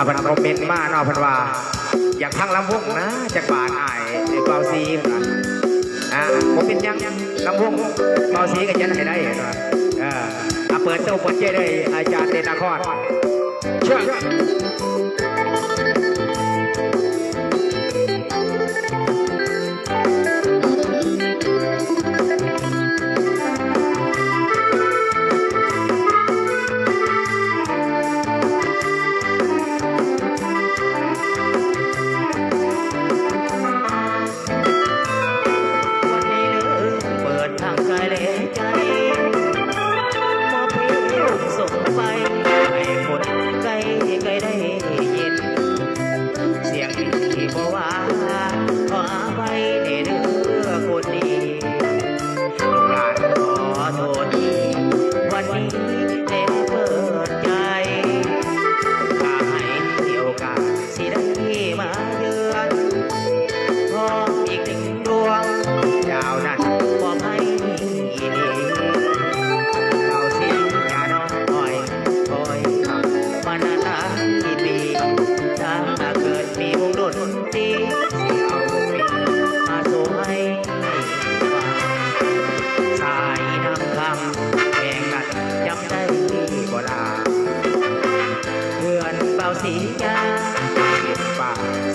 พันคอมเมนต์มาเนาะพันว่าอยากพังลำวงนะจากบาทอายเบาซีผมเป็นยังลำวงเบาซีกันยันให้ได้เนาะเปิดตู้เปิดเจได้อาจารย์เดนครช่วยสียาป่า